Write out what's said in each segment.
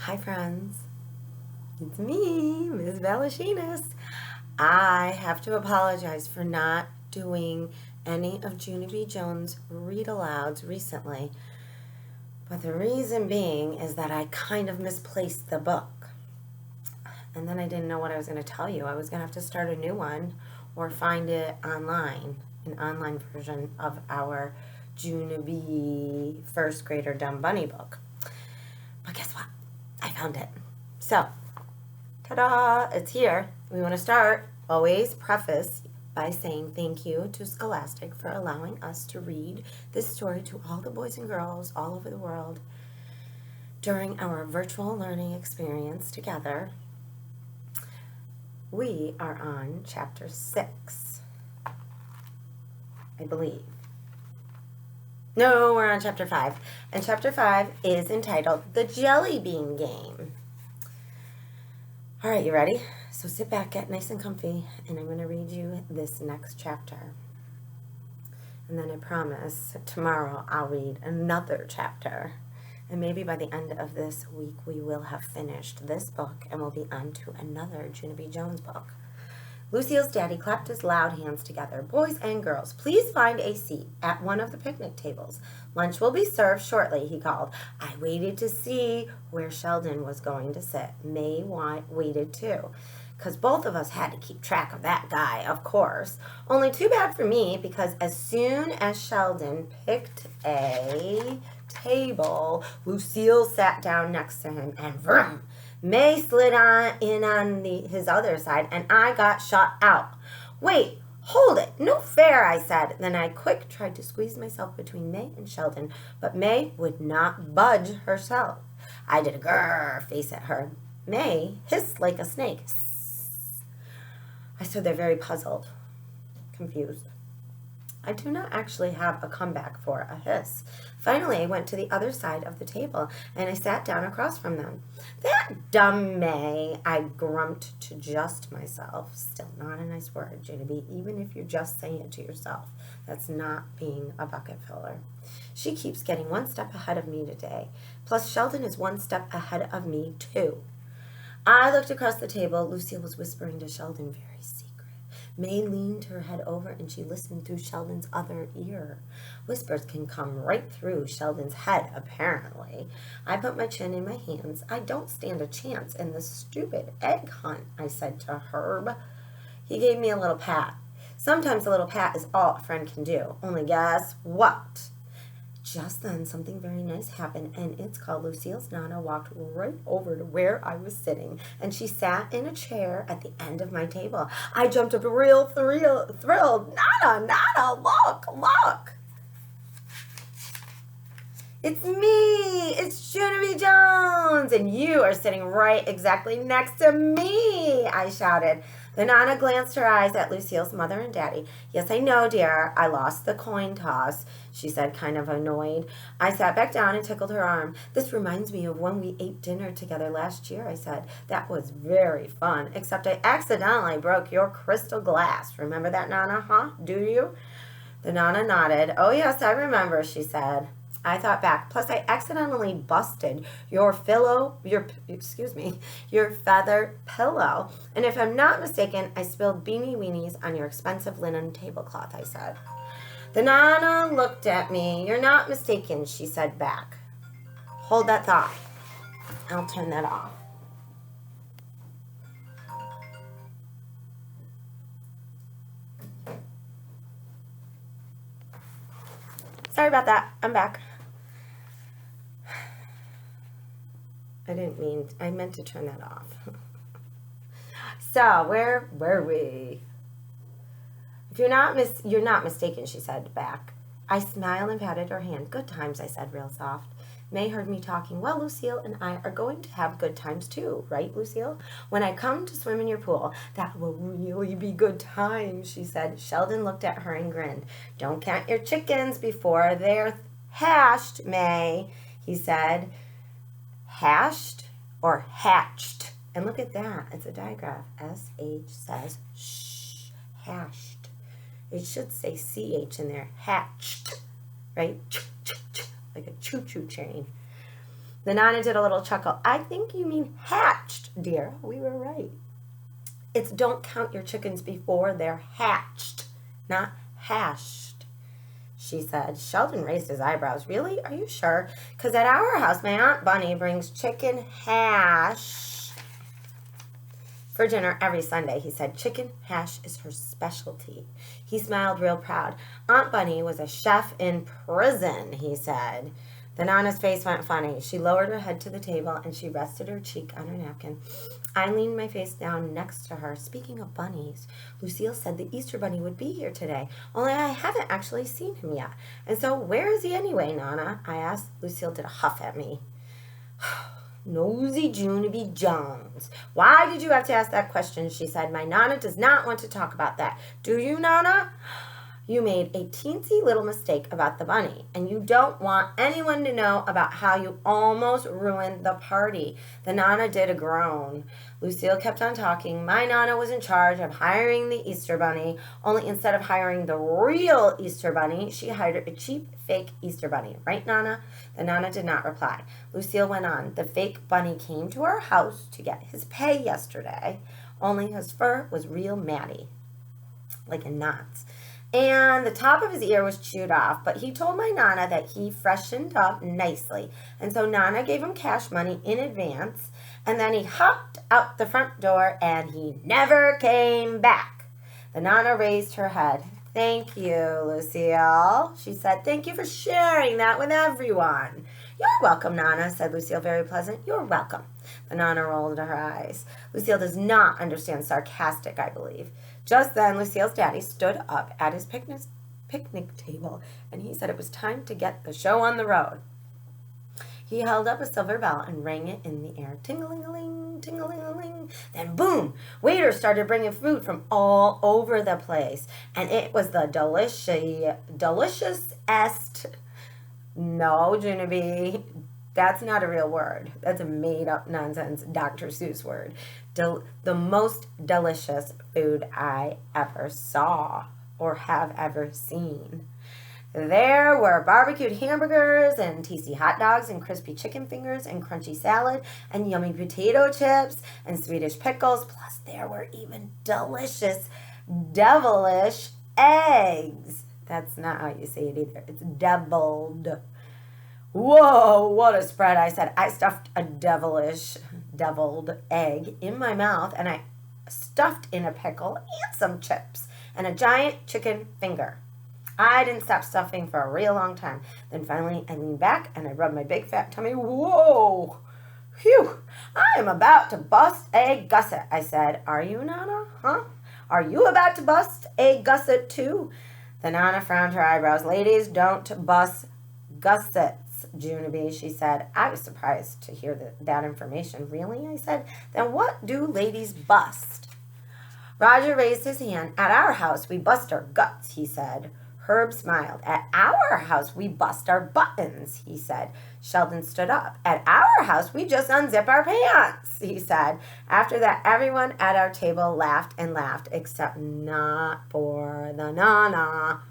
Hi friends, it's me, Ms. Valashinas. I have to apologize for not doing any of Junie B. Jones' read-alouds recently, but the reason being is that I kind of misplaced the book, and then I didn't know what I was going to tell you. I was going to have to start a new one or find it online, an online version of our Junie B. first grader Dumb Bunny book. But guess what? I found it. So, ta-da! It's here. We want to start, always preface by saying thank you to Scholastic for allowing us to read this story to all the boys and girls all over the world during our virtual learning experience together. We are on chapter 6, I believe. No, we're on chapter 5. And chapter 5 is entitled The Jelly Bean Game. All right, you ready? So sit back, get nice and comfy, and I'm going to read you this next chapter. And then I promise tomorrow I'll read another chapter. And maybe by the end of this week we will have finished this book and we'll be on to another Junie B. Jones book. Lucille's daddy clapped his loud hands together. Boys and girls, please find a seat at one of the picnic tables. Lunch will be served shortly, he called. I waited to see where Sheldon was going to sit. May waited too, because both of us had to keep track of that guy, of course. Only too bad for me, because as soon as Sheldon picked a table, Lucille sat down next to him, and vroom! May slid in on his other side, and I got shot out. Wait, hold it. No fair, I said. Then I quick tried to squeeze myself between May and Sheldon, but May would not budge herself. I did a grrr face at her. May hissed like a snake. I stood there very puzzled, confused. I do not actually have a comeback for a hiss. Finally, I went to the other side of the table, and I sat down across from them. That dumb May, I grumped to just myself. Still not a nice word, Junie B., even if you're just saying it to yourself. That's not being a bucket filler. She keeps getting one step ahead of me today. Plus, Sheldon is one step ahead of me, too. I looked across the table. Lucille was whispering to Sheldon very secretly. May leaned her head over and she listened through Sheldon's other ear. Whispers can come right through Sheldon's head, apparently. I put my chin in my hands. I don't stand a chance in this stupid egg hunt, I said to Herb. He gave me a little pat. Sometimes a little pat is all a friend can do. Only guess what? Just then, something very nice happened, and it's called Lucille's Nana walked right over to where I was sitting, and she sat in a chair at the end of my table. I jumped up real thrilled. Nana, look! It's me! It's Junie B. Jones! And you are sitting right exactly next to me, I shouted. The Nana glanced her eyes at Lucille's mother and daddy. Yes, I know, dear. I lost the coin toss, she said, kind of annoyed. I sat back down and tickled her arm. This reminds me of when we ate dinner together last year, I said. That was very fun, except I accidentally broke your crystal glass. Remember that, Nana, huh? Do you? The Nana nodded. Oh, yes, I remember, she said. I thought back. Plus, I accidentally busted your feather pillow. And if I'm not mistaken, I spilled beanie weenies on your expensive linen tablecloth, I said. The Nana looked at me. You're not mistaken, she said back. Hold that thought. I'll turn that off. Sorry about that. I'm back. I meant to turn that off. So, where were we? If you're not mistaken, she said back. I smiled and patted her hand. Good times, I said real soft. May heard me talking. Well, Lucille and I are going to have good times too, right, Lucille? When I come to swim in your pool, that will really be good times, she said. Sheldon looked at her and grinned. Don't count your chickens before they're hashed, May, he said. Hashed or hatched? And look at that. It's a digraph. SH says shh, hashed. It should say CH in there. Hatched, right? Like a choo-choo train. The Nana did a little chuckle. I think you mean hatched, dear. We were right. It's don't count your chickens before they're hatched, not hashed, she said. Sheldon raised his eyebrows. Really? Are you sure? Because at our house, my Aunt Bunny brings chicken hash for dinner every Sunday, he said. Chicken hash is her specialty. He smiled real proud. Aunt Bunny was a chef in prison, he said. The Nana's face went funny. She lowered her head to the table and she rested her cheek on her napkin. I leaned my face down next to her. Speaking of bunnies, Lucille said the Easter Bunny would be here today, only I haven't actually seen him yet. And so where is he anyway, Nana? I asked. Lucille did a huff at me. Nosy Junie Jones. Why did you have to ask that question? She said. My Nana does not want to talk about that. Do you, Nana? You made a teensy little mistake about the bunny, and you don't want anyone to know about how you almost ruined the party. The Nana did a groan. Lucille kept on talking. My Nana was in charge of hiring the Easter Bunny, only instead of hiring the real Easter Bunny, she hired a cheap, fake Easter Bunny. Right, Nana? The Nana did not reply. Lucille went on. The fake bunny came to our house to get his pay yesterday, only his fur was real matty, like in knots. And the top of his ear was chewed off, but he told my Nana that he freshened up nicely. And so Nana gave him cash money in advance, and then he hopped out the front door, and he never came back. The Nana raised her head. Thank you, Lucille, she said. Thank you for sharing that with everyone. You're welcome, Nana, said Lucille, very pleasant. You're welcome. The Nana rolled her eyes. Lucille does not understand sarcastic, I believe. Just then, Lucille's daddy stood up at his picnic table, and he said it was time to get the show on the road. He held up a silver bell and rang it in the air. Ting-a-ling-a-ling, ting-a-ling-a-ling. Then, boom, waiters started bringing food from all over the place, and it was the delicious-est. No, Junie, that's not a real word. That's a made-up nonsense Dr. Seuss word. The most delicious food I ever saw or have ever seen. There were barbecued hamburgers and tasty hot dogs and crispy chicken fingers and crunchy salad and yummy potato chips and Swedish pickles. Plus, there were even delicious, devilish eggs. That's not how you say it either. It's deviled. Whoa, what a spread, I said. I stuffed a deviled egg in my mouth, and I stuffed in a pickle and some chips and a giant chicken finger. I didn't stop stuffing for a real long time. Then finally I leaned back and I rubbed my big fat tummy. Whoa! Phew! I am about to bust a gusset, I said. Are you, Nana? Huh? Are you about to bust a gusset too? The Nana frowned her eyebrows. Ladies don't bust gussets, Junie, she said. I was surprised to hear that information. Really? I said. Then what do ladies bust? Roger raised his hand. At our house, we bust our guts, he said. Herb smiled. At our house, we bust our buttons, he said. Sheldon stood up. At our house, we just unzip our pants, he said. After that, everyone at our table laughed and laughed, except not for the Nana.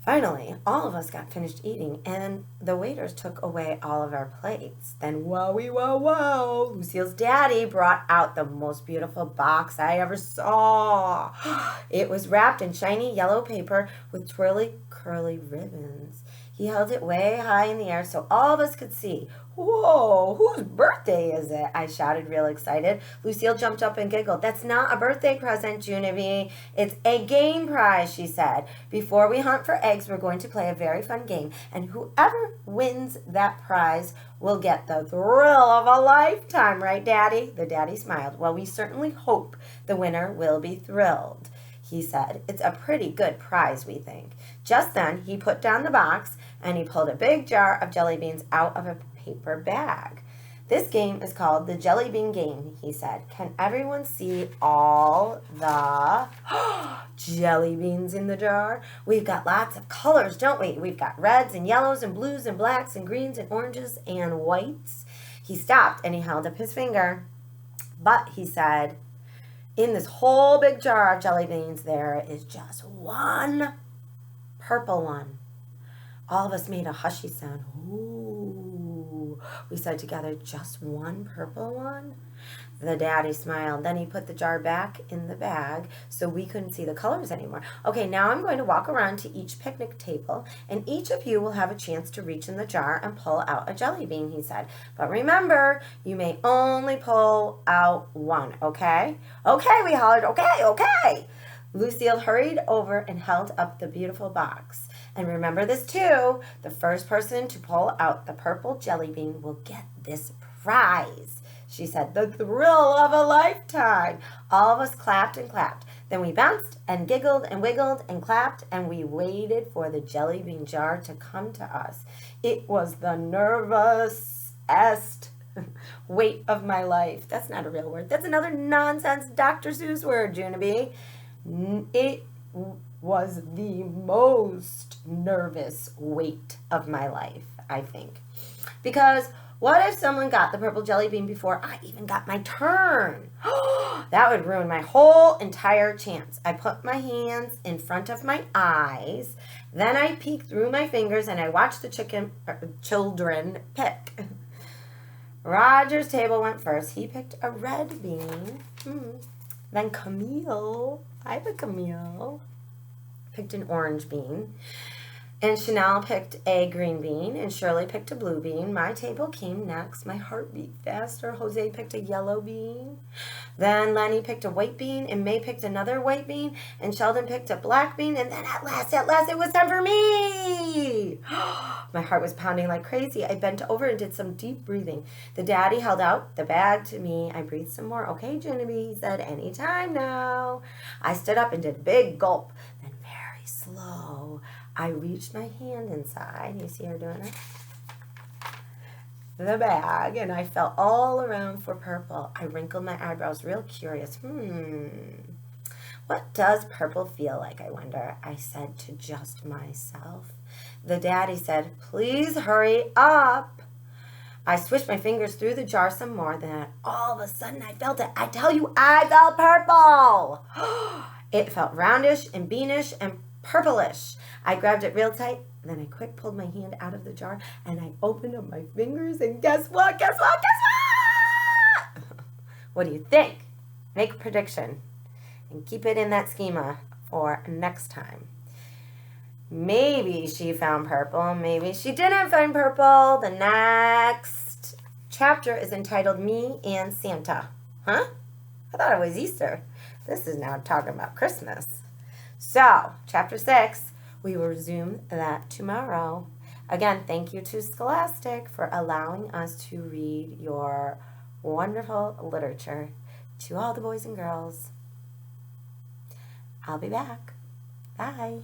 Finally, all of us got finished eating, and the waiters took away all of our plates. Then, wowie, wow, wow, Lucille's daddy brought out the most beautiful box I ever saw. It was wrapped in shiny yellow paper with twirly, curly ribbons. He held it way high in the air so all of us could see. Whoa, whose birthday is it? I shouted real excited. Lucille jumped up and giggled. That's not a birthday present, Junie. It's a game prize, she said. Before we hunt for eggs, we're going to play a very fun game, and whoever wins that prize will get the thrill of a lifetime, right, Daddy? The daddy smiled. Well, we certainly hope the winner will be thrilled, he said. It's a pretty good prize, we think. Just then, he put down the box, and he pulled a big jar of jelly beans out of a paper bag. This game is called the jelly bean game, he said. Can everyone see all the jelly beans in the jar? We've got lots of colors, don't we? We've got reds and yellows and blues and blacks and greens and oranges and whites. He stopped and he held up his finger. But, he said, in this whole big jar of jelly beans, there is just one purple one. All of us made a hushy sound. Ooh, we said together, just one purple one? The daddy smiled. Then he put the jar back in the bag so we couldn't see the colors anymore. Okay, now I'm going to walk around to each picnic table, and each of you will have a chance to reach in the jar and pull out a jelly bean, he said. But remember, you may only pull out one, okay? Okay, we hollered, okay. Lucille hurried over and held up the beautiful box. And remember this too, the first person to pull out the purple jelly bean will get this prize. She said, the thrill of a lifetime. All of us clapped and clapped. Then we bounced and giggled and wiggled and clapped, and we waited for the jelly bean jar to come to us. It was the nervousest wait of my life. That's not a real word. That's another nonsense Dr. Seuss word, Junie. It was the most nervous wait of my life, I think. Because what if someone got the purple jelly bean before I even got my turn? That would ruin my whole entire chance. I put my hands in front of my eyes. Then I peeked through my fingers and I watched the children pick. Roger's table went first. He picked a red bean. Then Camille, I have a Camille, picked an orange bean. And Chanel picked a green bean, and Shirley picked a blue bean. My table came next. My heart beat faster. Jose picked a yellow bean. Then Lenny picked a white bean, and May picked another white bean, and Sheldon picked a black bean, and then at last, it was time for me! My heart was pounding like crazy. I bent over and did some deep breathing. The daddy held out the bag to me. I breathed some more. Okay, Genevieve, he said, anytime now. I stood up and did a big gulp. Then very slow, I reached my hand inside. You see her doing it? The bag, and I felt all around for purple. I wrinkled my eyebrows, real curious. What does purple feel like, I wonder? I said to just myself. The daddy said, please hurry up. I swished my fingers through the jar some more. Then all of a sudden I felt it. I tell you, I felt purple. It felt roundish and beanish and purplish. I grabbed it real tight, then I quick pulled my hand out of the jar, and I opened up my fingers, and guess what? What do you think? Make a prediction, and keep it in that schema for next time. Maybe she found purple, maybe she didn't find purple. The next chapter is entitled Me and Santa. Huh? I thought it was Easter. This is now talking about Christmas. So, chapter 6, we will resume that tomorrow. Again, thank you to Scholastic for allowing us to read your wonderful literature to all the boys and girls. I'll be back. Bye.